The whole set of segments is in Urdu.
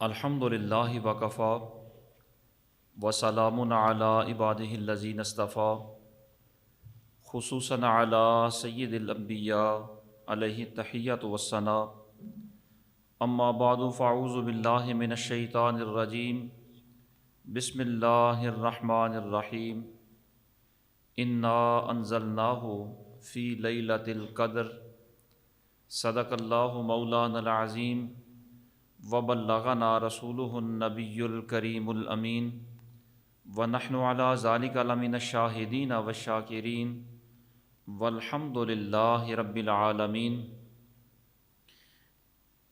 الحمد للہ وکفا وسلام علی عبادہ الذین اصطفیٰ خصوصاً علی سید الانبیاء علیہ التحیۃ والثناء اما بعد فاعوذ باللہ من الشیطان الرجیم بسم اللہ الرحمن الرحیم انا انزلناہ فی لیلۃ القدر صدق اللہ مولانا العظیم وبلغنا رسولہ النبی الکریم الامین ونحن علی ذلک لمن الشاہدین والشاکرین والحمد للہ رب العالمین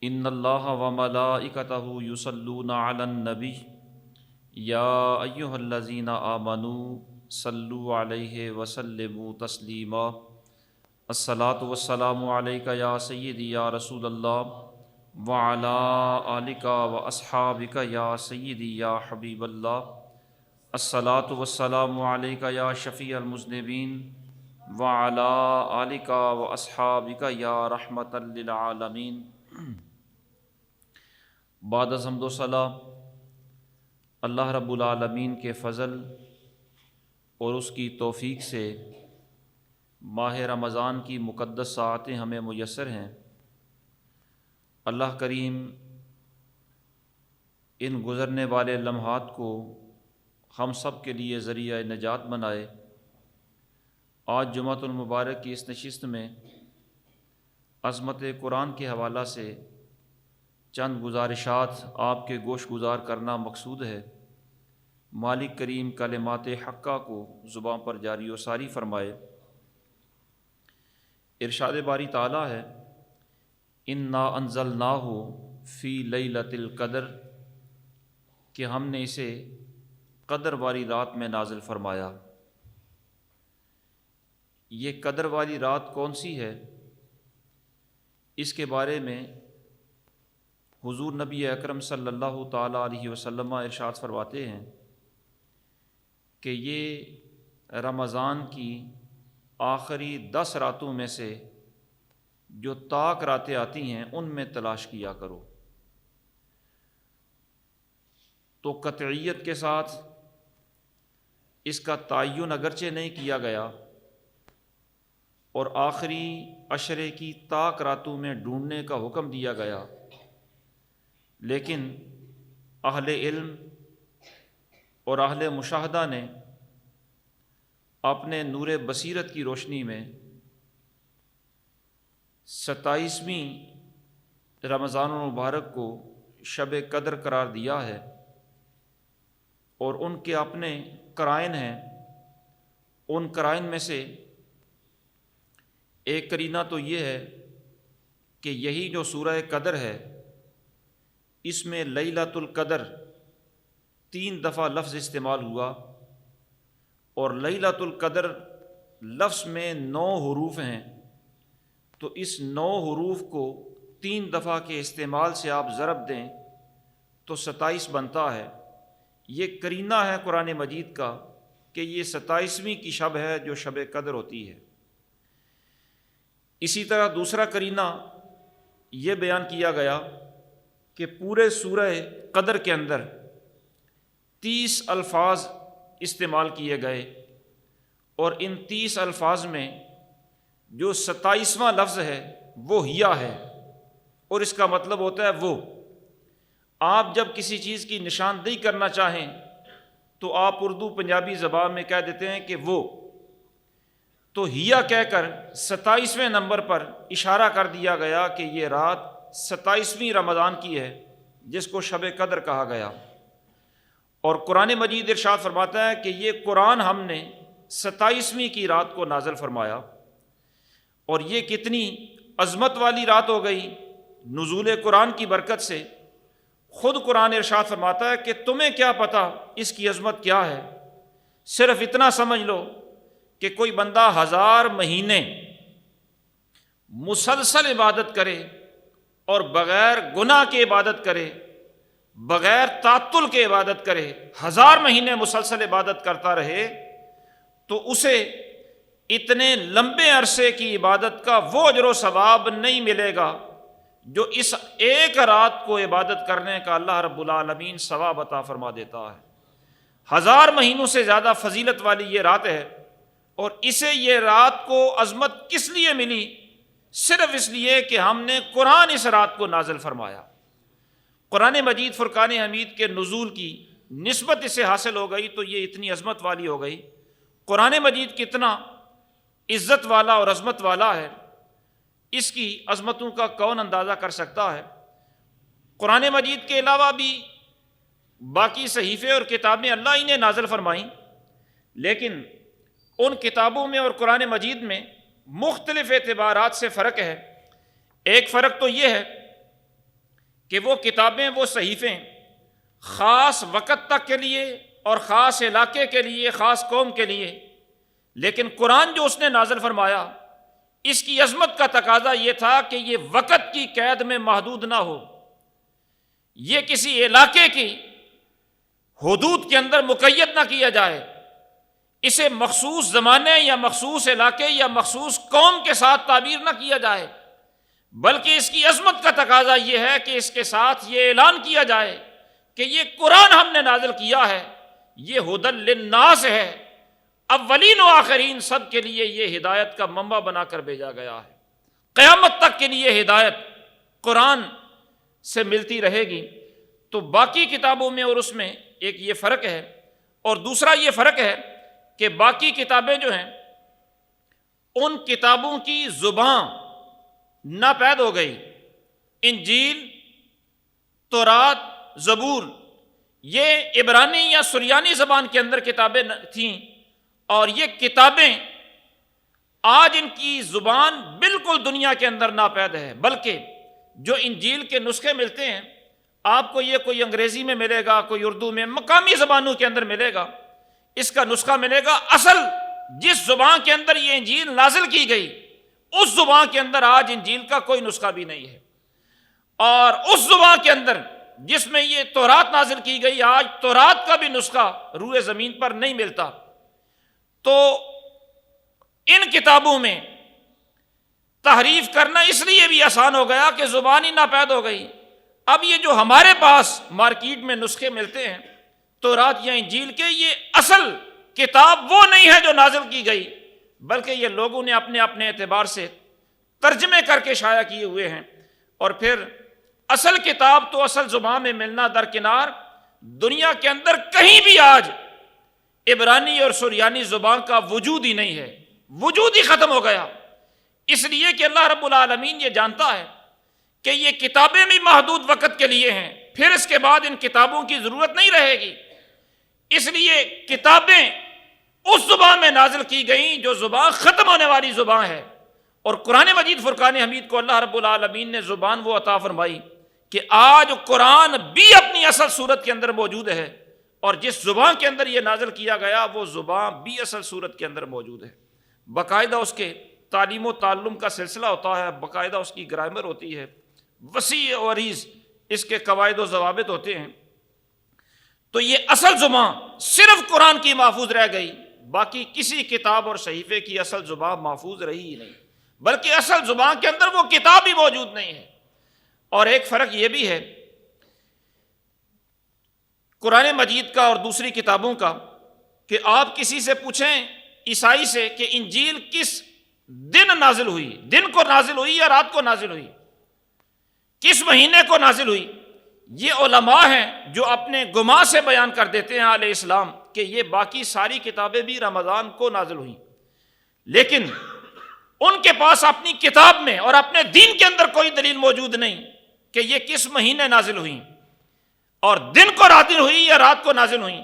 ان اللہ وملائکتہ یصلون علی النبی یا ایہا الذین آمنوا صلوا علیہ وسلموا تسلیما الصلاۃ والسلام علیک یا سیدی یا رسول اللہ وعلی آلک واصحابک یا سیدی یا حبیب اللہ الصلاۃ والسلام علیک یا شفیع المذنبین وعلی آلک واصحابک یا رحمۃ للعالمین۔ بعد از حمد و ثنا اللہ رب العالمین کے فضل اور اس کی توفیق سے ماہ رمضان کی مقدس ساعتیں ہمیں میسر ہیں۔ اللہ کریم ان گزرنے والے لمحات کو ہم سب کے لیے ذریعہ نجات بنائے۔ آج جمعۃ المبارک کی اس نشست میں عظمت قرآن کے حوالہ سے چند گزارشات آپ کے گوش گزار کرنا مقصود ہے۔ مالک کریم کلمات حقہ کو زبان پر جاری و ساری فرمائے۔ ارشاد باری تعالیٰ ہے انا انزلناہ فی لیلۃ القدر، کہ ہم نے اسے قدر والی رات میں نازل فرمایا۔ یہ قدر والی رات کون سی ہے؟ اس کے بارے میں حضور نبی اکرم صلی اللہ تعالیٰ علیہ وسلم ارشاد فرماتے ہیں کہ یہ رمضان کی آخری 10 راتوں میں سے جو طاق راتیں آتی ہیں ان میں تلاش کیا کرو۔ تو قطعیت کے ساتھ اس کا تعین اگرچہ نہیں کیا گیا اور آخری عشرے کی طاق راتوں میں ڈھونڈنے کا حکم دیا گیا، لیکن اہل علم اور اہل مشاہدہ نے اپنے نور بصیرت کی روشنی میں 27ویں رمضان المبارک کو شب قدر قرار دیا ہے، اور ان کے اپنے قرائن ہیں۔ ان قرائن میں سے ایک قرینہ تو یہ ہے کہ یہی جو سورہ قدر ہے اس میں لیلۃ القدر 3 دفعہ لفظ استعمال ہوا، اور لیلۃ القدر لفظ میں 9 حروف ہیں، تو اس 9 حروف کو 3 دفعہ کے استعمال سے آپ ضرب دیں تو 27 بنتا ہے۔ یہ قرینہ ہے قرآن مجید کا کہ یہ 27ویں کی شب ہے جو شب قدر ہوتی ہے۔ اسی طرح دوسرا قرینہ یہ بیان کیا گیا کہ پورے سورہ قدر کے اندر 30 الفاظ استعمال کیے گئے، اور ان 30 الفاظ میں جو 27واں لفظ ہے وہ ہیا ہے، اور اس کا مطلب ہوتا ہے وہ۔ آپ جب کسی چیز کی نشاندہی کرنا چاہیں تو آپ اردو پنجابی زبان میں کہہ دیتے ہیں کہ وہ، تو ہیا کہہ کر 27ویں نمبر پر اشارہ کر دیا گیا کہ یہ رات 27ویں رمضان کی ہے جس کو شب قدر کہا گیا۔ اور قرآن مجید ارشاد فرماتا ہے کہ یہ قرآن ہم نے 27ویں کی رات کو نازل فرمایا، اور یہ کتنی عظمت والی رات ہو گئی نزول قرآن کی برکت سے۔ خود قرآن ارشاد فرماتا ہے کہ تمہیں کیا پتہ اس کی عظمت کیا ہے، صرف اتنا سمجھ لو کہ کوئی بندہ 1000 مہینے مسلسل عبادت کرے اور بغیر گناہ کے عبادت کرے، بغیر تعطل کے عبادت کرے، 1000 مہینے مسلسل عبادت کرتا رہے، تو اسے اتنے لمبے عرصے کی عبادت کا وہ اجر و ثواب نہیں ملے گا جو اس ایک رات کو عبادت کرنے کا اللہ رب العالمین ثواب عطا فرما دیتا ہے۔ 1000 مہینوں سے زیادہ فضیلت والی یہ رات ہے، اور اسے یہ رات کو عظمت کس لیے ملی؟ صرف اس لیے کہ ہم نے قرآن اس رات کو نازل فرمایا۔ قرآن مجید فرقان حمید کے نزول کی نسبت اسے حاصل ہو گئی تو یہ اتنی عظمت والی ہو گئی۔ قرآن مجید کتنا عزت والا اور عظمت والا ہے، اس کی عظمتوں کا کون اندازہ کر سکتا ہے؟ قرآن مجید کے علاوہ بھی باقی صحیفے اور کتابیں اللہ ہی نے نازل فرمائیں، لیکن ان کتابوں میں اور قرآن مجید میں مختلف اعتبارات سے فرق ہے۔ ایک فرق تو یہ ہے کہ وہ کتابیں، وہ صحیفے خاص وقت تک کے لیے اور خاص علاقے کے لیے، خاص قوم کے لیے، لیکن قرآن جو اس نے نازل فرمایا اس کی عظمت کا تقاضا یہ تھا کہ یہ وقت کی قید میں محدود نہ ہو، یہ کسی علاقے کی حدود کے اندر مقید نہ کیا جائے، اسے مخصوص زمانے یا مخصوص علاقے یا مخصوص قوم کے ساتھ تعبیر نہ کیا جائے، بلکہ اس کی عظمت کا تقاضا یہ ہے کہ اس کے ساتھ یہ اعلان کیا جائے کہ یہ قرآن ہم نے نازل کیا ہے، یہ ھدی للناس ہے، اولین و آخرین سب کے لیے یہ ہدایت کا منبع بنا کر بھیجا گیا ہے۔ قیامت تک کے لیے ہدایت قرآن سے ملتی رہے گی۔ تو باقی کتابوں میں اور اس میں ایک یہ فرق ہے، اور دوسرا یہ فرق ہے کہ باقی کتابیں جو ہیں ان کتابوں کی زبان ناپید ہو گئی۔ انجیل، تورات، زبور یہ عبرانی یا سریانی زبان کے اندر کتابیں تھیں، اور یہ کتابیں آج ان کی زبان بالکل دنیا کے اندر ناپید ہے، بلکہ جو انجیل کے نسخے ملتے ہیں آپ کو، یہ کوئی انگریزی میں ملے گا، کوئی اردو میں، مقامی زبانوں کے اندر ملے گا، اس کا نسخہ ملے گا اصل جس زبان کے اندر یہ انجیل نازل کی گئی اس زبان کے اندر آج انجیل کا کوئی نسخہ بھی نہیں ہے، اور اس زبان کے اندر جس میں یہ تورات نازل کی گئی آج تورات کا بھی نسخہ روئے زمین پر نہیں ملتا۔ تو ان کتابوں میں تحریف کرنا اس لیے بھی آسان ہو گیا کہ زبان ہی ناپید ہو گئی۔ اب یہ جو ہمارے پاس مارکیٹ میں نسخے ملتے ہیں تورات یا انجیل کے، یہ اصل کتاب وہ نہیں ہے جو نازل کی گئی، بلکہ یہ لوگوں نے اپنے اپنے اعتبار سے ترجمے کر کے شائع کیے ہوئے ہیں، اور پھر اصل کتاب تو اصل زبان میں ملنا درکنار، دنیا کے اندر کہیں بھی آج عبرانی اور سریانی زبان کا وجود ہی نہیں ہے، وجود ہی ختم ہو گیا، اس لیے کہ اللہ رب العالمین یہ جانتا ہے کہ یہ کتابیں بھی محدود وقت کے لیے ہیں، پھر اس کے بعد ان کتابوں کی ضرورت نہیں رہے گی، اس لیے کتابیں اس زبان میں نازل کی گئیں جو زبان ختم ہونے والی زبان ہے، اور قرآن مجید فرقان حمید کو اللہ رب العالمین نے زبان وہ عطا فرمائی کہ آج قرآن بھی اپنی اصل صورت کے اندر موجود ہے، اور جس زبان کے اندر یہ نازل کیا گیا وہ زبان بھی اصل صورت کے اندر موجود ہے۔ باقاعدہ اس کے تعلیم و تعلم کا سلسلہ ہوتا ہے، باقاعدہ اس کی گرامر ہوتی ہے، وسیع و عریض اس کے قواعد و ضوابط ہوتے ہیں۔ تو یہ اصل زبان صرف قرآن کی محفوظ رہ گئی، باقی کسی کتاب اور صحیفے کی اصل زبان محفوظ رہی ہی نہیں، بلکہ اصل زبان کے اندر وہ کتاب ہی موجود نہیں ہے۔ اور ایک فرق یہ بھی ہے قرآن مجید کا اور دوسری کتابوں کا کہ آپ کسی سے پوچھیں عیسائی سے کہ انجیل کس دن نازل ہوئی، دن کو نازل ہوئی یا رات کو نازل ہوئی، کس مہینے کو نازل ہوئی، یہ علماء ہیں جو اپنے گما سے بیان کر دیتے ہیں علیہ السلام کہ یہ باقی ساری کتابیں بھی رمضان کو نازل ہوئیں، لیکن ان کے پاس اپنی کتاب میں اور اپنے دین کے اندر کوئی دلیل موجود نہیں کہ یہ کس مہینے نازل ہوئیں اور دن کو نازل ہوئی یا رات کو نازل ہوئیں۔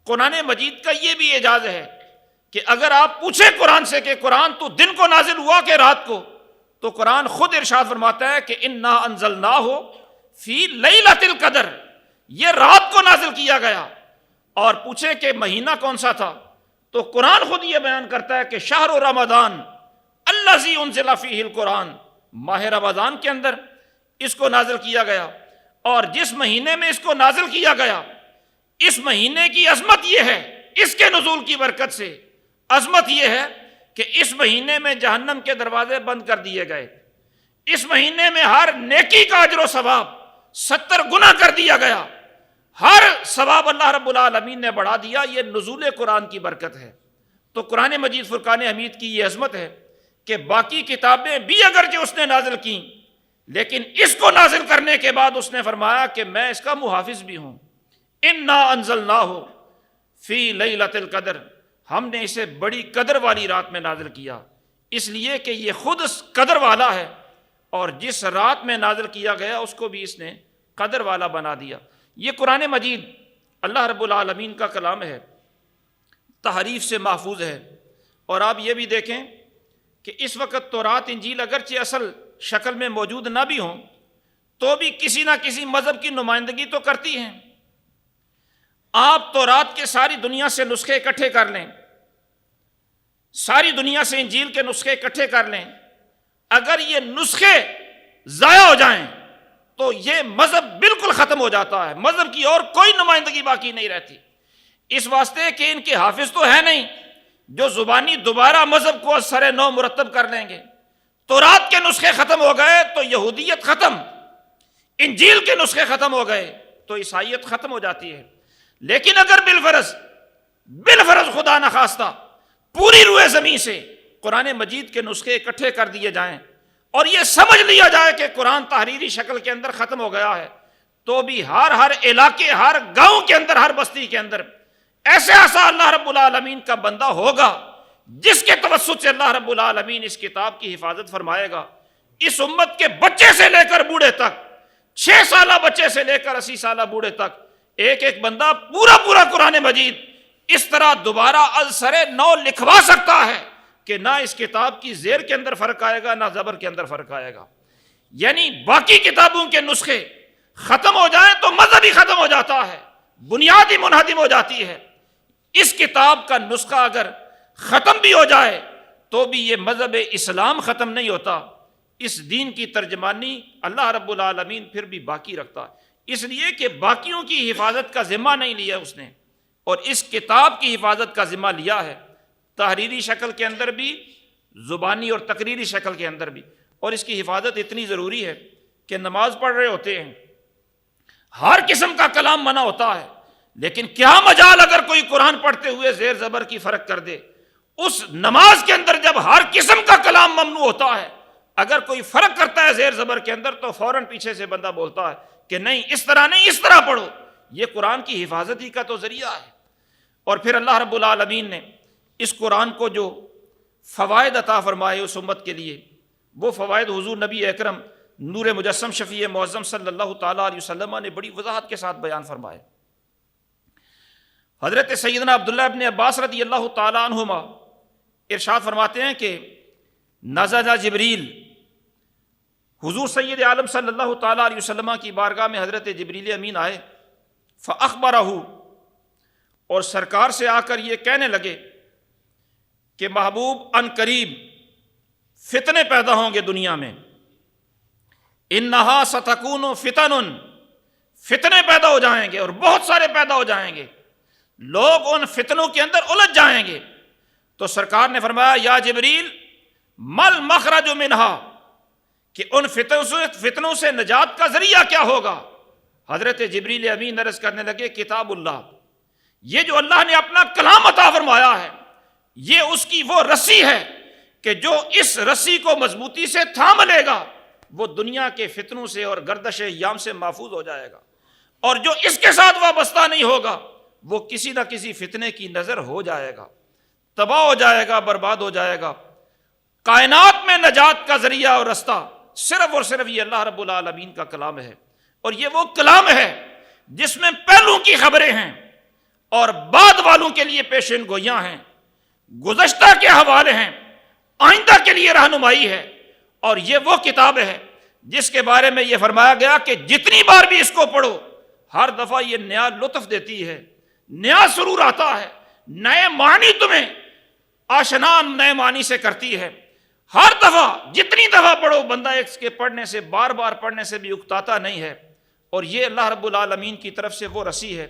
قرآن مجید کا یہ بھی اعجاز ہے کہ اگر آپ پوچھیں قرآن سے کہ قرآن تو دن کو نازل ہوا کہ رات کو، تو قرآن خود ارشاد فرماتا ہے کہ انا انزلناہ فی لیلۃ القدر، یہ رات کو نازل کیا گیا۔ اور پوچھیں کہ مہینہ کون سا تھا، تو قرآن خود یہ بیان کرتا ہے کہ شہر رمضان الذی انزل فیہ القرآن، ماہ رمضان کے اندر اس کو نازل کیا گیا، اور جس مہینے میں اس کو نازل کیا گیا اس مہینے کی عظمت یہ ہے، اس کے نزول کی برکت سے عظمت یہ ہے کہ اس مہینے میں جہنم کے دروازے بند کر دیے گئے، اس مہینے میں ہر نیکی کا اجر و ثواب 70 گنا کر دیا گیا، ہر ثواب اللہ رب العالمین نے بڑھا دیا۔ یہ نزول قرآن کی برکت ہے۔ تو قرآن مجید فرقان حمید کی یہ عظمت ہے کہ باقی کتابیں بھی اگرچہ اس نے نازل کی، لیکن اس کو نازل کرنے کے بعد اس نے فرمایا کہ میں اس کا محافظ بھی ہوں۔ انا انزلناہ فی لیلۃ القدر، ہم نے اسے بڑی قدر والی رات میں نازل کیا، اس لیے کہ یہ خود قدر والا ہے، اور جس رات میں نازل کیا گیا اس کو بھی اس نے قدر والا بنا دیا۔ یہ قرآن مجید اللہ رب العالمین کا کلام ہے، تحریف سے محفوظ ہے۔ اور آپ یہ بھی دیکھیں کہ اس وقت تورات انجیل اگرچہ اصل شکل میں موجود نہ بھی ہوں تو بھی کسی نہ کسی مذہب کی نمائندگی تو کرتی ہیں۔ آپ تورات کے ساری دنیا سے نسخے اکٹھے کر لیں، ساری دنیا سے انجیل کے نسخے اکٹھے کر لیں، اگر یہ نسخے ضائع ہو جائیں تو یہ مذہب بالکل ختم ہو جاتا ہے، مذہب کی اور کوئی نمائندگی باقی نہیں رہتی۔ اس واسطے کہ ان کے حافظ تو ہے نہیں جو زبانی دوبارہ مذہب کو سر نو مرتب کر لیں گے۔ تورات کے نسخے ختم ہو گئے تو یہودیت ختم، انجیل کے نسخے ختم ہو گئے تو عیسائیت ختم ہو جاتی ہے۔ لیکن اگر بالفرض خدا نخواستہ پوری روئے زمین سے قرآن مجید کے نسخے اکٹھے کر دیے جائیں اور یہ سمجھ لیا جائے کہ قرآن تحریری شکل کے اندر ختم ہو گیا ہے، تو بھی ہر علاقے، ہر گاؤں کے اندر، ہر بستی کے اندر ایسا اللہ رب العالمین کا بندہ ہوگا جس کے توسط سے اللہ رب العالمین اس کتاب کی حفاظت فرمائے گا۔ اس امت کے بچے سے لے کر بوڑھے تک، 6 سالہ بچے سے لے کر 80 سالہ بوڑھے تک، ایک بندہ پورا قرآن مجید اس طرح دوبارہ از سر نو لکھوا سکتا ہے کہ نہ اس کتاب کی زیر کے اندر فرق آئے گا، نہ زبر کے اندر فرق آئے گا۔ یعنی باقی کتابوں کے نسخے ختم ہو جائیں تو مذہب ہی ختم ہو جاتا ہے، بنیاد ہی منہدم ہو جاتی ہے۔ اس کتاب کا نسخہ اگر ختم بھی ہو جائے تو بھی یہ مذہب اسلام ختم نہیں ہوتا، اس دین کی ترجمانی اللہ رب العالمین پھر بھی باقی رکھتا ہے، اس لیے کہ باقیوں کی حفاظت کا ذمہ نہیں لیا اس نے، اور اس کتاب کی حفاظت کا ذمہ لیا ہے، تحریری شکل کے اندر بھی، زبانی اور تقریری شکل کے اندر بھی۔ اور اس کی حفاظت اتنی ضروری ہے کہ نماز پڑھ رہے ہوتے ہیں، ہر قسم کا کلام منع ہوتا ہے، لیکن کیا مجال اگر کوئی قرآن پڑھتے ہوئے زیر زبر کی فرق کر دے۔ اس نماز کے اندر جب ہر قسم کا کلام ممنوع ہوتا ہے، اگر کوئی فرق کرتا ہے زیر زبر کے اندر تو فوراً پیچھے سے بندہ بولتا ہے کہ نہیں، اس طرح نہیں، اس طرح پڑھو۔ یہ قرآن کی حفاظت ہی کا تو ذریعہ ہے۔ اور پھر اللہ رب العالمین نے اس قرآن کو جو فوائد عطا فرمائے اس امت کے لیے، وہ فوائد حضور نبی اکرم نور مجسم شفیع معظم صلی اللہ تعالیٰ علیہ وسلم نے بڑی وضاحت کے ساتھ بیان فرمائے۔ حضرت سیدنا عبداللہ ابن عباس رضی اللہ تعالیٰ عنہما ارشاد فرماتے ہیں کہ نزل جبریل، حضور سید عالم صلی اللہ تعالیٰ علیہ وسلم کی بارگاہ میں حضرت جبریل امین آئے، فاخبرہ، اور سرکار سے آ کر یہ کہنے لگے کہ محبوب ان قریب فتنے پیدا ہوں گے دنیا میں، انہا ستکون فتن، فتنے پیدا ہو جائیں گے اور بہت سارے پیدا ہو جائیں گے، لوگ ان فتنوں کے اندر الجھ جائیں گے۔ تو سرکار نے فرمایا یا جبریل مل مخرج منہا، کہ ان فتنوں سے نجات کا ذریعہ کیا ہوگا؟ حضرت جبریل امین عرض کرنے لگے کتاب اللہ، یہ جو اللہ نے اپنا کلام عطا فرمایا ہے، یہ اس کی وہ رسی ہے کہ جو اس رسی کو مضبوطی سے تھام لے گا وہ دنیا کے فتنوں سے اور گردش ایام سے محفوظ ہو جائے گا، اور جو اس کے ساتھ وابستہ نہیں ہوگا وہ کسی نہ کسی فتنے کی نظر ہو جائے گا، تباہ ہو جائے گا، برباد ہو جائے گا۔ کائنات میں نجات کا ذریعہ اور رستہ صرف اور صرف یہ اللہ رب العالمین کا کلام ہے، اور یہ وہ کلام ہے جس میں پہلوں کی خبریں ہیں اور بعد والوں کے لیے پیشن گوئیاں ہیں، گزشتہ کے حوالے ہیں، آئندہ کے لیے رہنمائی ہے۔ اور یہ وہ کتاب ہے جس کے بارے میں یہ فرمایا گیا کہ جتنی بار بھی اس کو پڑھو ہر دفعہ یہ نیا لطف دیتی ہے، نیا سرور آتا ہے، نئے معنی تمہیں آشنا نئے معنی سے کرتی ہے۔ ہر دفعہ جتنی دفعہ پڑھو بندہ اس کے پڑھنے سے، بار بار پڑھنے سے بھی اکتاتا نہیں ہے۔ اور یہ اللہ رب العالمین کی طرف سے وہ رسی ہے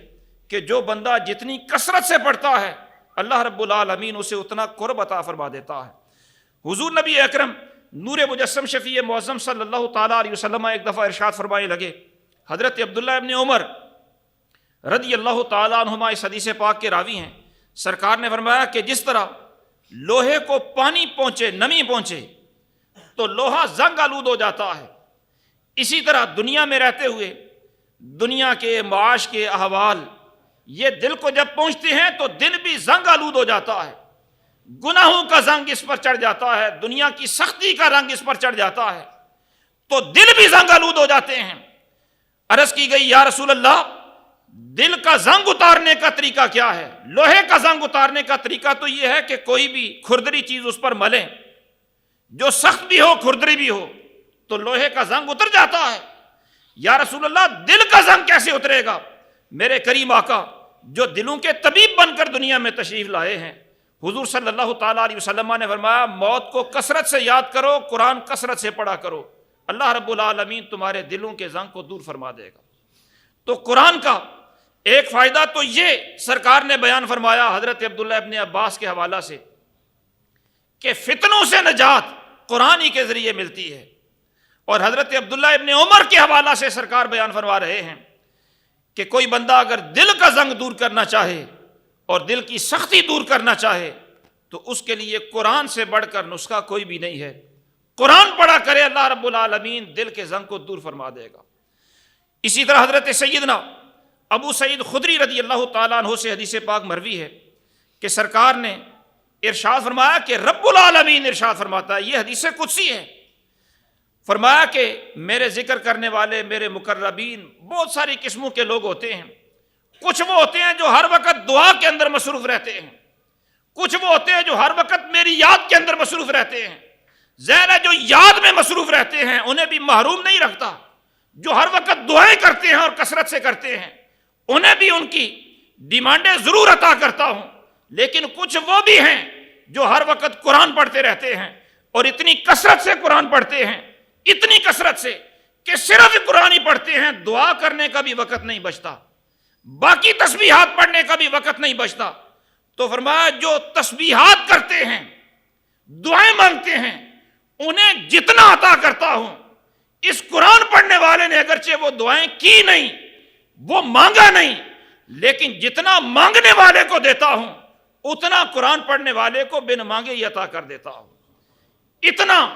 کہ جو بندہ جتنی کثرت سے پڑھتا ہے اللہ رب العالمین اسے اتنا قرب عطا فرما دیتا ہے۔ حضور نبی اکرم نور مجسم شفیع معظم صلی اللہ تعالیٰ علیہ وسلم ایک دفعہ ارشاد فرمانے لگے، حضرت عبداللہ ابن عمر رضی اللہ تعالیٰ عنہما اس حدیث پاک کے راوی ہیں، سرکار نے فرمایا کہ جس طرح لوہے کو پانی پہنچے، نمی پہنچے تو لوہا زنگ آلود ہو جاتا ہے، اسی طرح دنیا میں رہتے ہوئے دنیا کے معاش کے احوال یہ دل کو جب پہنچتے ہیں تو دل بھی زنگ آلود ہو جاتا ہے، گناہوں کا زنگ اس پر چڑھ جاتا ہے، دنیا کی سختی کا رنگ اس پر چڑھ جاتا ہے، تو دل بھی زنگ آلود ہو جاتے ہیں۔ عرض کی گئی یا رسول اللہ، دل کا زنگ اتارنے کا طریقہ کیا ہے؟ لوہے کا زنگ اتارنے کا طریقہ تو یہ ہے کہ کوئی بھی کھردری چیز اس پر ملیں، جو سخت بھی ہو کھردری بھی ہو تو لوہے کا زنگ اتر جاتا ہے۔ یا رسول اللہ، دل کا زنگ کیسے اترے گا؟ میرے کریم آقا جو دلوں کے طبیب بن کر دنیا میں تشریف لائے ہیں، حضور صلی اللہ تعالیٰ علیہ وسلم نے فرمایا موت کو کثرت سے یاد کرو، قرآن کثرت سے پڑھا کرو، اللہ رب العالمین تمہارے دلوں کے زنگ کو دور فرما دے گا۔ تو قرآن کا ایک فائدہ تو یہ سرکار نے بیان فرمایا حضرت عبداللہ ابن عباس کے حوالہ سے کہ فتنوں سے نجات قرآن ہی کے ذریعے ملتی ہے، اور حضرت عبداللہ ابن عمر کے حوالہ سے سرکار بیان فرما رہے ہیں کہ کوئی بندہ اگر دل کا زنگ دور کرنا چاہے اور دل کی سختی دور کرنا چاہے تو اس کے لیے قرآن سے بڑھ کر نسخہ کوئی بھی نہیں ہے۔ قرآن پڑھا کرے، اللہ رب العالمین دل کے زنگ کو دور فرما دے گا۔ اسی طرح حضرت سیدنا ابو سعید خدری رضی اللہ تعالیٰ عنہ سے حدیث پاک مروی ہے کہ سرکار نے ارشاد فرمایا کہ رب العالمین ارشاد فرماتا ہے، یہ حدیث قدسی ہے، فرمایا کہ میرے ذکر کرنے والے میرے مقربین بہت ساری قسموں کے لوگ ہوتے ہیں، کچھ وہ ہوتے ہیں جو ہر وقت دعا کے اندر مصروف رہتے ہیں، کچھ وہ ہوتے ہیں جو ہر وقت میری یاد کے اندر مصروف رہتے ہیں۔ ظاہر ہے جو یاد میں مصروف رہتے ہیں انہیں بھی محروم نہیں رکھتا، جو ہر وقت دعائیں کرتے ہیں اور کثرت سے کرتے ہیں انہیں بھی ان کی ڈیمانڈیں ضرور عطا کرتا ہوں، لیکن کچھ وہ بھی ہیں جو ہر وقت قرآن پڑھتے رہتے ہیں اور اتنی کثرت سے قرآن پڑھتے ہیں، اتنی کثرت سے کہ صرف قرآن ہی پڑھتے ہیں، دعا کرنے کا بھی وقت نہیں بچتا، باقی تسبیحات پڑھنے کا بھی وقت نہیں بچتا۔ تو فرمایا جو تسبیحات کرتے ہیں، دعائیں مانگتے ہیں، انہیں جتنا عطا کرتا ہوں، اس قرآن پڑھنے والے نے اگرچہ وہ دعائیں کی نہیں، وہ مانگا نہیں، لیکن جتنا مانگنے والے کو دیتا ہوں اتنا قرآن پڑھنے والے کو بن مانگے ہی عطا کر دیتا ہوں، اتنا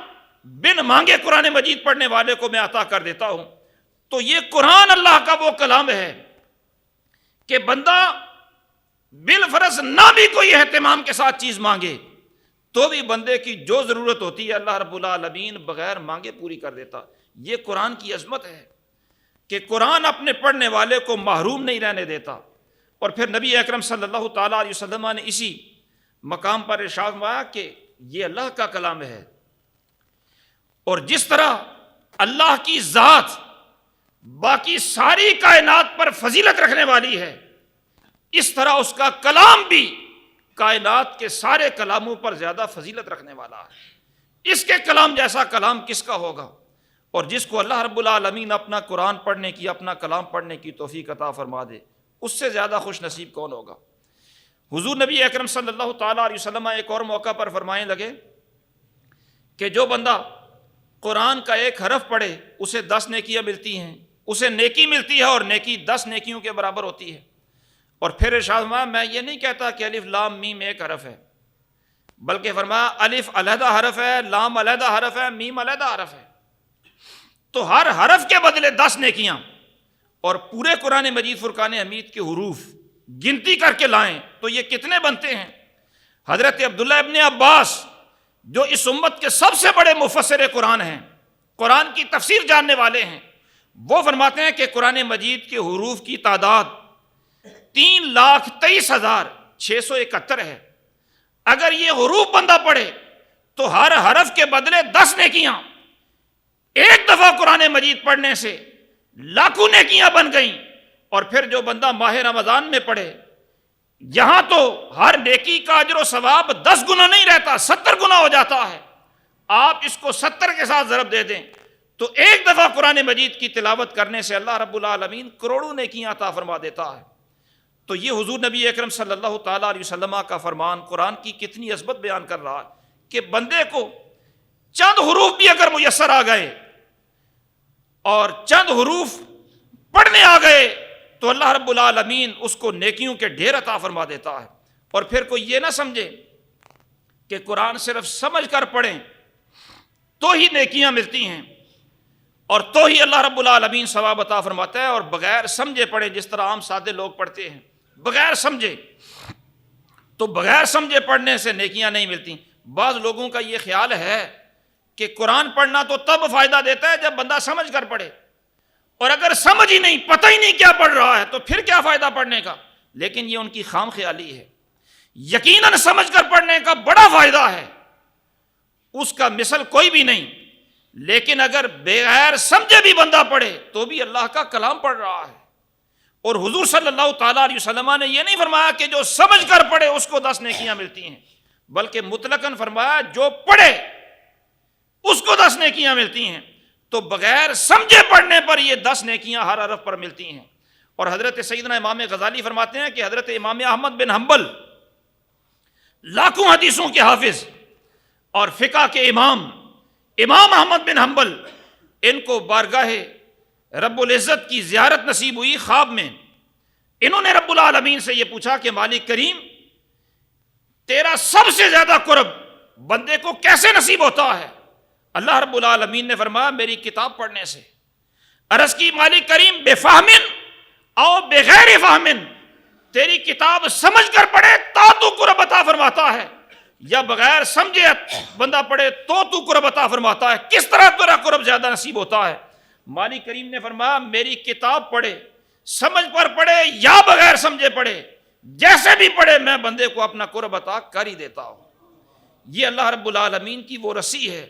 بن مانگے قرآن مجید پڑھنے والے کو میں عطا کر دیتا ہوں۔ تو یہ قرآن اللہ کا وہ کلام ہے کہ بندہ بالفرض نہ بھی کوئی اہتمام کے ساتھ چیز مانگے تو بھی بندے کی جو ضرورت ہوتی ہے اللہ رب العالمین بغیر مانگے پوری کر دیتا۔ یہ قرآن کی عظمت ہے کہ قرآن اپنے پڑھنے والے کو محروم نہیں رہنے دیتا۔ اور پھر نبی اکرم صلی اللہ تعالیٰ علیہ وسلم نے اسی مقام پر ارشاد فرمایا کہ یہ اللہ کا کلام ہے، اور جس طرح اللہ کی ذات باقی ساری کائنات پر فضیلت رکھنے والی ہے، اس طرح اس کا کلام بھی کائنات کے سارے کلاموں پر زیادہ فضیلت رکھنے والا ہے۔ اس کے کلام جیسا کلام کس کا ہوگا؟ اور جس کو اللہ رب العالمین اپنا قرآن پڑھنے کی، اپنا کلام پڑھنے کی توفیق عطا فرما دے، اس سے زیادہ خوش نصیب کون ہوگا؟ حضور نبی اکرم صلی اللہ تعالیٰ علیہ وسلم ایک اور موقع پر فرمائیں لگے کہ جو بندہ قرآن کا ایک حرف پڑھے اسے 10 نیکیاں ملتی ہیں، اسے نیکی ملتی ہے اور نیکی 10 نیکیوں کے برابر ہوتی ہے۔ اور پھر ارشاد فرمایا میں یہ نہیں کہتا کہ الف لام میم ایک حرف ہے، بلکہ فرمایا الف علیحدہ حرف ہے، لام علیحدہ حرف ہے، میم علیحدہ حرف ہے۔ تو ہر حرف کے بدلے 10 نیکیاں، اور پورے قرآن مجید فرقان حمید کے حروف گنتی کر کے لائیں تو یہ کتنے بنتے ہیں؟ حضرت عبداللہ ابن عباس جو اس امت کے سب سے بڑے مفسر قرآن ہیں، قرآن کی تفسیر جاننے والے ہیں، وہ فرماتے ہیں کہ قرآن مجید کے حروف کی تعداد 3,23,671 ہے۔ اگر یہ حروف بندہ پڑھے تو ہر حرف کے بدلے 10 نیکیاں، ایک دفعہ قرآن مجید پڑھنے سے لاکھوں نیکیاں بن گئیں۔ اور پھر جو بندہ ماہ رمضان میں پڑھے، یہاں تو ہر نیکی کا اجر و ثواب 10 گنا نہیں رہتا، 70 گنا ہو جاتا ہے۔ آپ اس کو 70 کے ساتھ ضرب دے دیں تو ایک دفعہ قرآن مجید کی تلاوت کرنے سے اللہ رب العالمین کروڑوں نیکیاں عطا فرما دیتا ہے۔ تو یہ حضور نبی اکرم صلی اللہ تعالیٰ علیہ وسلم کا فرمان قرآن کی کتنی عظمت بیان کر رہا ہے کہ بندے کو چند حروف بھی اگر میسر آ گئے اور چند حروف پڑھنے آ گئے تو اللہ رب العالمین اس کو نیکیوں کے ڈھیر عطا فرما دیتا ہے۔ اور پھر کوئی یہ نہ سمجھے کہ قرآن صرف سمجھ کر پڑھیں تو ہی نیکیاں ملتی ہیں اور تو ہی اللہ رب العالمین ثواب عطا فرماتا ہے، اور بغیر سمجھے پڑھیں جس طرح عام سادے لوگ پڑھتے ہیں بغیر سمجھے، تو بغیر سمجھے پڑھنے سے نیکیاں نہیں ملتی۔ بعض لوگوں کا یہ خیال ہے کہ قرآن پڑھنا تو تب فائدہ دیتا ہے جب بندہ سمجھ کر پڑھے، اور اگر سمجھ ہی نہیں، پتہ ہی نہیں کیا پڑھ رہا ہے تو پھر کیا فائدہ پڑھنے کا؟ لیکن یہ ان کی خام خیالی ہے۔ یقیناً سمجھ کر پڑھنے کا بڑا فائدہ ہے، اس کا مثل کوئی بھی نہیں، لیکن اگر بغیر سمجھے بھی بندہ پڑھے تو بھی اللہ کا کلام پڑھ رہا ہے۔ اور حضور صلی اللہ تعالیٰ علیہ وسلم نے یہ نہیں فرمایا کہ جو سمجھ کر پڑھے اس کو 10 نیکیاں ملتی ہیں، بلکہ مطلقاً فرمایا جو پڑھے اس کو 10 نیکیاں ملتی ہیں۔ تو بغیر سمجھے پڑھنے پر یہ 10 نیکیاں ہر حرف پر ملتی ہیں۔ اور حضرت سیدنا امام غزالی فرماتے ہیں کہ حضرت امام احمد بن حنبل لاکھوں حدیثوں کے حافظ اور فقہ کے امام احمد بن حنبل، ان کو بارگاہ رب العزت کی زیارت نصیب ہوئی خواب میں۔ انہوں نے رب العالمین سے یہ پوچھا کہ مالک کریم، تیرا سب سے زیادہ قرب بندے کو کیسے نصیب ہوتا ہے؟ اللہ رب العالمین نے فرمایا میری کتاب پڑھنے سے۔ عرض کی مالک کریم بفہمن او بغیر فہمن، تیری کتاب سمجھ کر پڑھے تو قرب عطا فرماتا ہے، یا بغیر سمجھے بندہ پڑھے تو قرب عطا فرماتا ہے؟ کس طرح تیرا قرب زیادہ نصیب ہوتا ہے؟ مالک کریم نے فرمایا میری کتاب پڑھے، سمجھ پر پڑھے یا بغیر سمجھے پڑھے، جیسے بھی پڑھے میں بندے کو اپنا قرب عطا کر ہی دیتا ہوں۔ یہ اللہ رب العالمین کی وہ رسی ہے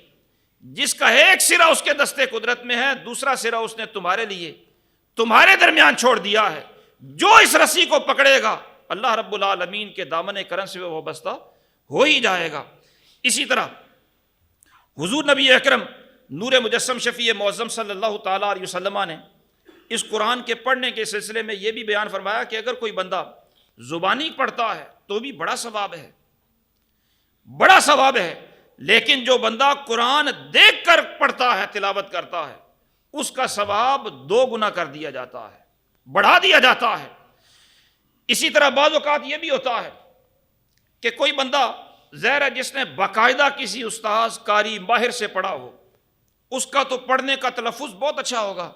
جس کا ایک سرا اس کے دستے قدرت میں ہے، دوسرا سرا اس نے تمہارے لیے تمہارے درمیان چھوڑ دیا ہے۔ جو اس رسی کو پکڑے گا اللہ رب العالمین کے دامن کرم سے وہ وابستہ ہو ہی جائے گا۔ اسی طرح حضور نبی اکرم نور مجسم شفیع معظم صلی اللہ تعالیٰ علیہ وسلم نے اس قرآن کے پڑھنے کے سلسلے میں یہ بھی بیان فرمایا کہ اگر کوئی بندہ زبانی پڑھتا ہے تو بھی بڑا ثواب ہے، بڑا ثواب ہے، لیکن جو بندہ قرآن دیکھ کر پڑھتا ہے، تلاوت کرتا ہے، اس کا ثواب 2 گنا کر دیا جاتا ہے، بڑھا دیا جاتا ہے۔ اسی طرح بعض اوقات یہ بھی ہوتا ہے کہ کوئی بندہ ظاہر ہے جس نے باقاعدہ کسی استاذ قاری ماہر سے پڑھا ہو، اس کا تو پڑھنے کا تلفظ بہت اچھا ہوگا،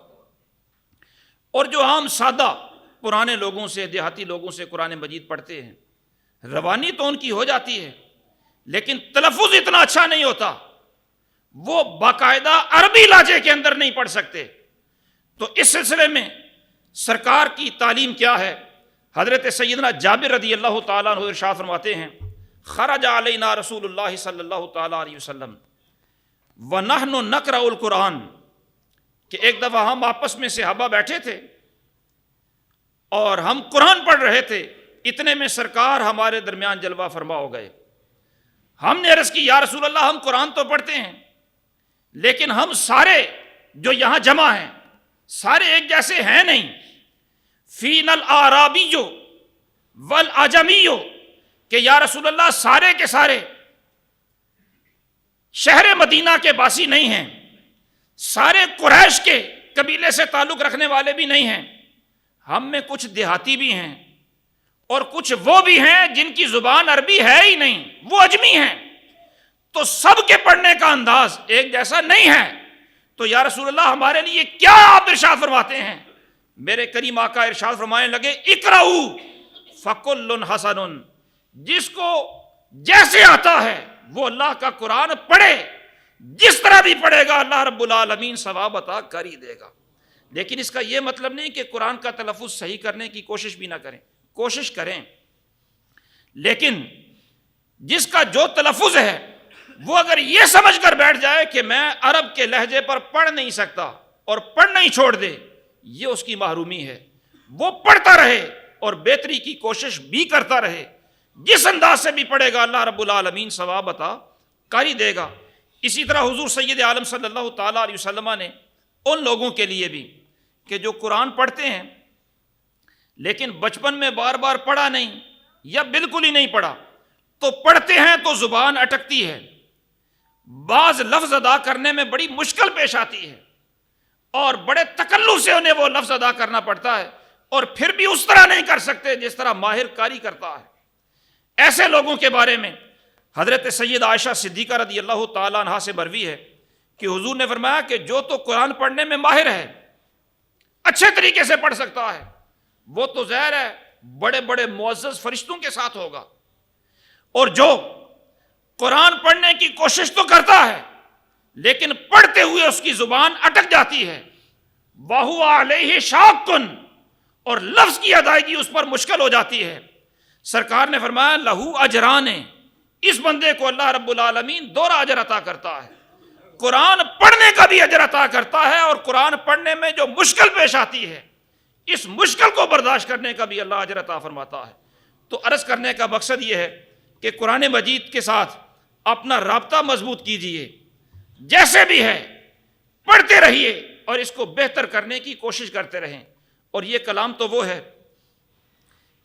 اور جو عام سادہ پرانے لوگوں سے، دیہاتی لوگوں سے قرآن مجید پڑھتے ہیں، روانی تو ان کی ہو جاتی ہے لیکن تلفظ اتنا اچھا نہیں ہوتا، وہ باقاعدہ عربی لہجے کے اندر نہیں پڑھ سکتے۔ تو اس سلسلے میں سرکار کی تعلیم کیا ہے؟ حضرت سیدنا جابر رضی اللہ تعالیٰ عنہ ارشاد فرماتے ہیں خرج علینا رسول اللہ صلی اللہ تعالیٰ علیہ وسلم وَنَحْنُ نَقْرَأُ الْقُرْآنَ، کہ ایک دفعہ ہم آپس میں صحابہ بیٹھے تھے اور ہم قرآن پڑھ رہے تھے، اتنے میں سرکار ہمارے درمیان جلوہ فرما ہو گئے۔ ہم نے عرض کی یا رسول اللہ ہم قرآن تو پڑھتے ہیں لیکن ہم سارے جو یہاں جمع ہیں سارے ایک جیسے ہیں نہیں، فین الاعرابی والاعجمی، کہ یا رسول اللہ سارے کے سارے شہر مدینہ کے باسی نہیں ہیں، سارے قریش کے قبیلے سے تعلق رکھنے والے بھی نہیں ہیں، ہم میں کچھ دیہاتی بھی ہیں اور کچھ وہ بھی ہیں جن کی زبان عربی ہے ہی نہیں، وہ اجمی ہیں، تو سب کے پڑھنے کا انداز ایک جیسا نہیں ہے، تو یا رسول اللہ ہمارے لیے کیا آپ ارشاد فرماتے ہیں؟ میرے کریم آقا ارشاد فرمانے لگے اقرؤ فکل حسن، جس کو جیسے آتا ہے وہ اللہ کا قرآن پڑھے، جس طرح بھی پڑھے گا اللہ رب العالمین ثواب عطا کر ہی دے گا۔ لیکن اس کا یہ مطلب نہیں کہ قرآن کا تلفظ صحیح کرنے کی کوشش بھی نہ کریں، کوشش کریں، لیکن جس کا جو تلفظ ہے وہ اگر یہ سمجھ کر بیٹھ جائے کہ میں عرب کے لہجے پر پڑھ نہیں سکتا اور پڑھنا ہی چھوڑ دے، یہ اس کی محرومی ہے۔ وہ پڑھتا رہے اور بہتری کی کوشش بھی کرتا رہے، جس انداز سے بھی پڑھے گا اللہ رب العالمین ثواب عطا کر ہی دے گا۔ اسی طرح حضور سید عالم صلی اللہ تعالیٰ علیہ وسلم نے ان لوگوں کے لیے بھی کہ جو قرآن پڑھتے ہیں لیکن بچپن میں بار بار پڑھا نہیں یا بالکل ہی نہیں پڑھا، تو پڑھتے ہیں تو زبان اٹکتی ہے، بعض لفظ ادا کرنے میں بڑی مشکل پیش آتی ہے اور بڑے تکلف سے انہیں وہ لفظ ادا کرنا پڑتا ہے، اور پھر بھی اس طرح نہیں کر سکتے جس طرح ماہر کاری کرتا ہے۔ ایسے لوگوں کے بارے میں حضرت سید عائشہ صدیقہ رضی اللہ تعالیٰ عنہا سے مروی ہے کہ حضور نے فرمایا کہ جو تو قرآن پڑھنے میں ماہر ہے، اچھے طریقے سے پڑھ سکتا ہے، وہ تو ظاہر ہے بڑے بڑے معزز فرشتوں کے ساتھ ہوگا، اور جو قرآن پڑھنے کی کوشش تو کرتا ہے لیکن پڑھتے ہوئے اس کی زبان اٹک جاتی ہے، وَهُوَ عَلَيْهِ شَاقٌ، اور لفظ کی ادائیگی اس پر مشکل ہو جاتی ہے۔ سرکار نے فرمایا لہو اجران، اس بندے کو اللہ رب العالمین دوہرا اجر عطا کرتا ہے، قرآن پڑھنے کا بھی اجر عطا کرتا ہے، اور قرآن پڑھنے میں جو مشکل پیش آتی ہے اس مشکل کو برداشت کرنے کا بھی اللہ اجر عطا فرماتا ہے۔ تو عرض کرنے کا مقصد یہ ہے کہ قرآن مجید کے ساتھ اپنا رابطہ مضبوط کیجئے، جیسے بھی ہے پڑھتے رہیے اور اس کو بہتر کرنے کی کوشش کرتے رہیں۔ اور یہ کلام تو وہ ہے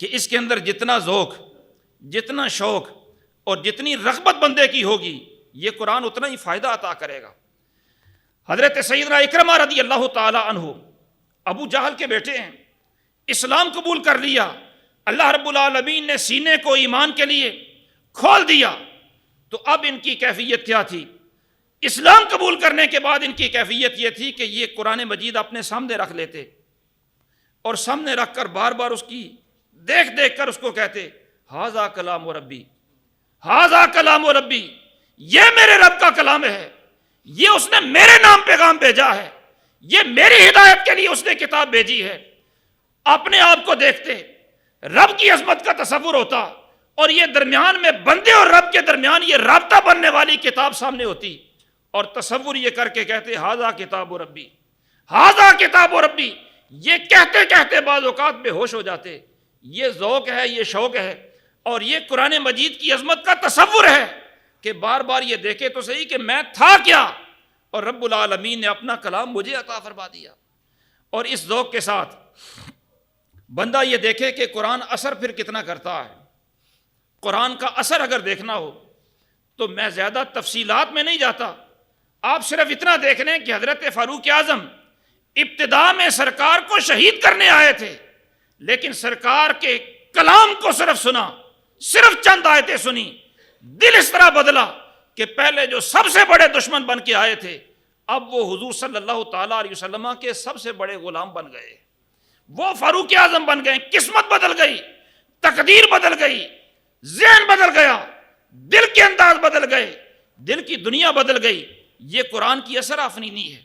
کہ اس کے اندر جتنا ذوق، جتنا شوق اور جتنی رغبت بندے کی ہوگی، یہ قرآن اتنا ہی فائدہ عطا کرے گا۔ حضرت سیدنا اکرمہ رضی اللہ تعالی عنہ ابو جہل کے بیٹے ہیں، اسلام قبول کر لیا، اللہ رب العالمین نے سینے کو ایمان کے لیے کھول دیا۔ تو اب ان کی کیفیت کیا تھی؟ اسلام قبول کرنے کے بعد ان کی کیفیت یہ تھی کہ یہ قرآن مجید اپنے سامنے رکھ لیتے اور سامنے رکھ کر بار بار اس کی دیکھ دیکھ کر اس کو کہتے ھذا کلام ربی، ھذا کلام ربی، یہ میرے رب کا کلام ہے، یہ اس نے میرے نام پیغام بھیجا ہے، یہ میری ہدایت کے لیے اس نے کتاب بھیجی ہے۔ اپنے آپ کو دیکھتے، رب کی عظمت کا تصور ہوتا، اور یہ درمیان میں بندے اور رب کے درمیان یہ رابطہ بننے والی کتاب سامنے ہوتی، اور تصور یہ کر کے کہتے ھذا کتاب ربی، ھذا کتاب ربی، یہ کہتے کہتے بعض اوقات بے ہوش ہو جاتے۔ یہ ذوق ہے، یہ شوق ہے، اور یہ قرآن مجید کی عظمت کا تصور ہے کہ بار بار یہ دیکھے تو صحیح کہ میں تھا کیا، اور رب العالمین نے اپنا کلام مجھے عطا فرما دیا۔ اور اس ذوق کے ساتھ بندہ یہ دیکھے کہ قرآن اثر پھر کتنا کرتا ہے۔ قرآن کا اثر اگر دیکھنا ہو تو میں زیادہ تفصیلات میں نہیں جاتا، آپ صرف اتنا دیکھ لیں کہ حضرت فاروق اعظم ابتدا میں سرکار کو شہید کرنے آئے تھے، لیکن سرکار کے کلام کو صرف سنا، صرف چند آیتیں سنی، دل اس طرح بدلا کہ پہلے جو سب سے بڑے دشمن بن کے آئے تھے اب وہ حضور صلی اللہ تعالیٰ علیہ وسلم کے سب سے بڑے غلام بن گئے، وہ فاروق اعظم بن گئے۔ قسمت بدل گئی، تقدیر بدل گئی، ذہن بدل گیا، دل کے انداز بدل گئے، دل کی دنیا بدل گئی۔ یہ قرآن کی اثر آفرینی ہے۔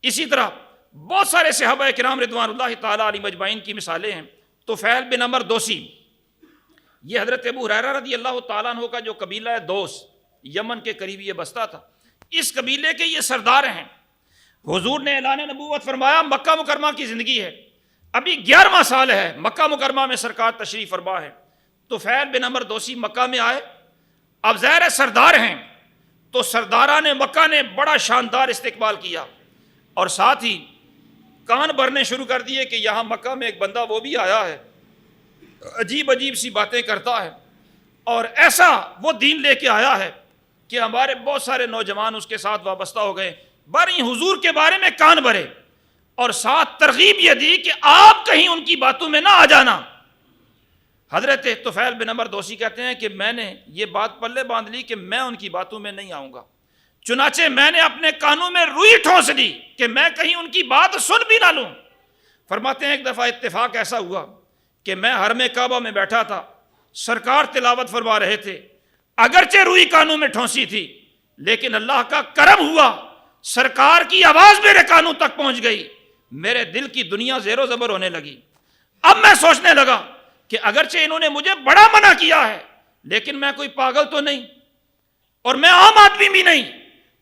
اسی طرح بہت سارے صحابہ کرام رضوان اللہ تعالیٰ علیہ مجمعین کی مثالیں ہیں۔ طفیل بن عمر دوسی، یہ حضرت ابو ہریرہ رضی اللہ تعالیٰ عنہ کا جو قبیلہ ہے دوس، یمن کے قریب یہ بستہ تھا، اس قبیلے کے یہ سردار ہیں۔ حضور نے اعلان نبوت فرمایا، مکہ مکرمہ کی زندگی ہے، ابھی 11واں سال ہے، مکہ مکرمہ میں سرکار تشریف فرما ہے۔ طفیل بن عمر دوسی مکہ میں آئے، اب ظاہر سردار ہیں تو سرداران مکہ نے بڑا شاندار استقبال کیا، اور ساتھ ہی کان بھرنے شروع کر دیے کہ یہاں مکہ میں ایک بندہ وہ بھی آیا ہے، عجیب عجیب سی باتیں کرتا ہے، اور ایسا وہ دین لے کے آیا ہے کہ ہمارے بہت سارے نوجوان اس کے ساتھ وابستہ ہو گئے۔ باری حضور کے بارے میں کان بھرے، اور ساتھ ترغیب یہ دی کہ آپ کہیں ان کی باتوں میں نہ آ جانا۔ حضرت طفیل بن عمر دوسی کہتے ہیں کہ میں نے یہ بات پلے باندھ لی کہ میں ان کی باتوں میں نہیں آؤں گا، چنانچہ میں نے اپنے کانوں میں روئی ٹھونس لی کہ میں کہیں ان کی بات سن بھی نہ لوں۔ فرماتے ہیں ایک دفعہ اتفاق ایسا ہوا کہ میں حرم کعبہ میں بیٹھا تھا، سرکار تلاوت فرما رہے تھے، اگرچہ روئی کانوں میں ٹھونسی تھی لیکن اللہ کا کرم ہوا، سرکار کی آواز میرے کانوں تک پہنچ گئی، میرے دل کی دنیا زیر و زبر ہونے لگی۔ اب میں سوچنے لگا کہ اگرچہ انہوں نے مجھے بڑا منع کیا ہے لیکن میں کوئی پاگل تو نہیں، اور میں عام آدمی بھی نہیں،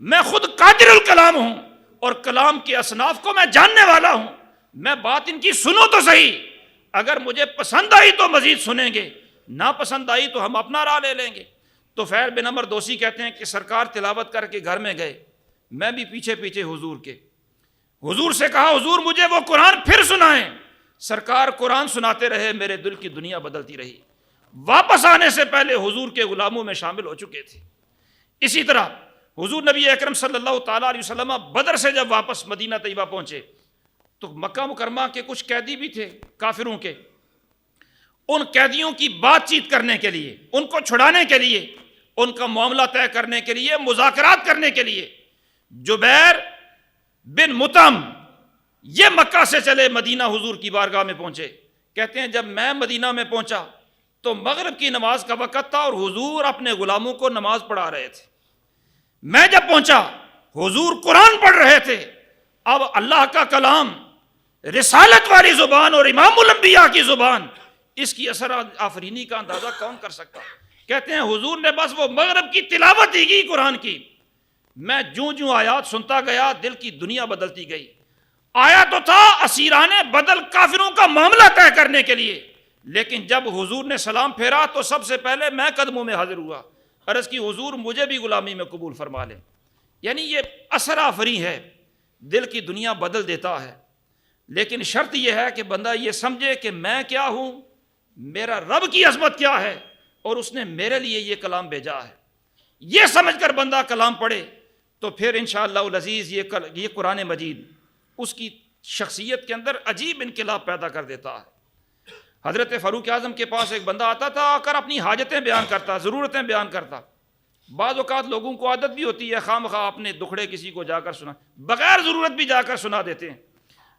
میں خود قادر الکلام ہوں، اور کلام کے اصناف کو میں جاننے والا ہوں، میں بات ان کی سنوں تو صحیح، اگر مجھے پسند آئی تو مزید سنیں گے، نہ پسند آئی تو ہم اپنا راہ لے لیں گے۔ تو طفیل بن عمر دوسی کہتے ہیں کہ سرکار تلاوت کر کے گھر میں گئے، میں بھی پیچھے پیچھے حضور کے، حضور سے کہا حضور مجھے وہ قرآن پھر سنائیں۔ سرکار قرآن سناتے رہے، میرے دل کی دنیا بدلتی رہی، واپس آنے سے پہلے حضور کے غلاموں میں شامل ہو چکے تھے۔ اسی طرح حضور نبی اکرم صلی اللہ تعالیٰ علیہ وسلم بدر سے جب واپس مدینہ طیبہ پہنچے تو مکہ مکرمہ کے کچھ قیدی بھی تھے کافروں کے، ان قیدیوں کی بات چیت کرنے کے لیے، ان کو چھڑانے کے لیے، ان کا معاملہ طے کرنے کے لیے، مذاکرات کرنے کے لیے جبیر بن مطعم یہ مکہ سے چلے مدینہ حضور کی بارگاہ میں پہنچے۔ کہتے ہیں جب میں مدینہ میں پہنچا تو مغرب کی نماز کا وقت تھا اور حضور اپنے غلاموں کو نماز پڑھا رہے تھے۔ میں جب پہنچا حضور قرآن پڑھ رہے تھے۔ اب اللہ کا کلام، رسالت والی زبان اور امام الانبیاء کی زبان، اس کی اثر آفرینی کا اندازہ کون کر سکتا؟ کہتے ہیں حضور نے بس وہ مغرب کی تلاوت ہی کی قرآن کی، میں جوں جوں آیات سنتا گیا دل کی دنیا بدلتی گئی۔ آیا تو تھا اسیران بدل کافروں کا معاملہ طے کرنے کے لیے، لیکن جب حضور نے سلام پھیرا تو سب سے پہلے میں قدموں میں حاضر ہوا، عرض کی حضور مجھے بھی غلامی میں قبول فرما لیں۔ یعنی یہ اثر آفری ہے، دل کی دنیا بدل دیتا ہے، لیکن شرط یہ ہے کہ بندہ یہ سمجھے کہ میں کیا ہوں، میرا رب کی عظمت کیا ہے، اور اس نے میرے لیے یہ کلام بھیجا ہے۔ یہ سمجھ کر بندہ کلام پڑھے تو پھر انشاءاللہ العزیز یہ قرآن مجید اس کی شخصیت کے اندر عجیب انقلاب پیدا کر دیتا ہے۔ حضرت فاروق اعظم کے پاس ایک بندہ آتا تھا، آ کر اپنی حاجتیں بیان کرتا، ضرورتیں بیان کرتا۔ بعض اوقات لوگوں کو عادت بھی ہوتی ہے خواہ مخواہ اپنے دکھڑے کسی کو جا کر سنا، بغیر ضرورت بھی جا کر سنا دیتے ہیں۔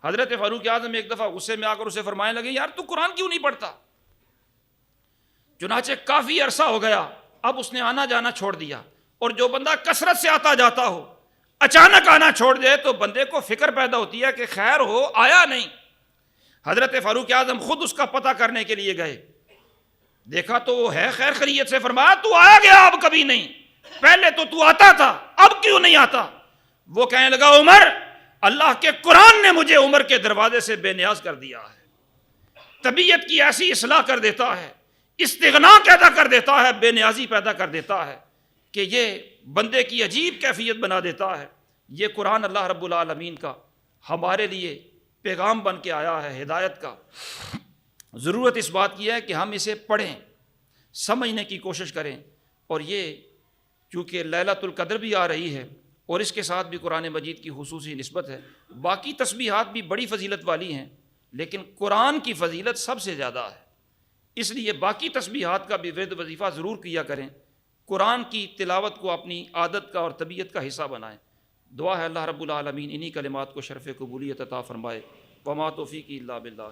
حضرت فاروق اعظم ایک دفعہ غصے میں آ کر اسے فرمانے لگے، یار تو قرآن کیوں نہیں پڑھتا؟ چنانچہ کافی عرصہ ہو گیا، اب اس نے آنا جانا چھوڑ دیا، اور جو بندہ کثرت سے آتا جاتا ہو اچانک آنا چھوڑ دے تو بندے کو فکر پیدا ہوتی ہے کہ خیر ہو آیا نہیں۔ حضرت فاروق اعظم خود اس کا پتہ کرنے کے لیے گئے، دیکھا تو وہ ہے خیر خیریت سے، فرمایا تو آیا گیا اب کبھی نہیں، پہلے تو آتا تھا اب کیوں نہیں آتا؟ وہ کہنے لگا عمر، اللہ کے قرآن نے مجھے عمر کے دروازے سے بے نیاز کر دیا ہے، طبیعت کی ایسی اصلاح کر دیتا ہے، استغنا پیدا کر دیتا ہے، بے نیازی پیدا کر دیتا ہے کہ یہ بندے کی عجیب کیفیت بنا دیتا ہے۔ یہ قرآن اللہ رب العالمین کا ہمارے لیے پیغام بن کے آیا ہے ہدایت کا۔ ضرورت اس بات کی ہے کہ ہم اسے پڑھیں، سمجھنے کی کوشش کریں، اور یہ چونکہ لیلۃ القدر بھی آ رہی ہے اور اس کے ساتھ بھی قرآن مجید کی خصوصی نسبت ہے، باقی تسبیحات بھی بڑی فضیلت والی ہیں لیکن قرآن کی فضیلت سب سے زیادہ ہے، اس لیے باقی تسبیحات کا بھی ورد وظیفہ ضرور کیا کریں، قرآن کی تلاوت کو اپنی عادت کا اور طبیعت کا حصہ بنائیں۔ دعا ہے اللہ رب العالمین انہی کلمات کو شرف قبولیت عطا فرمائے۔ وما توفیقی الا باللہ۔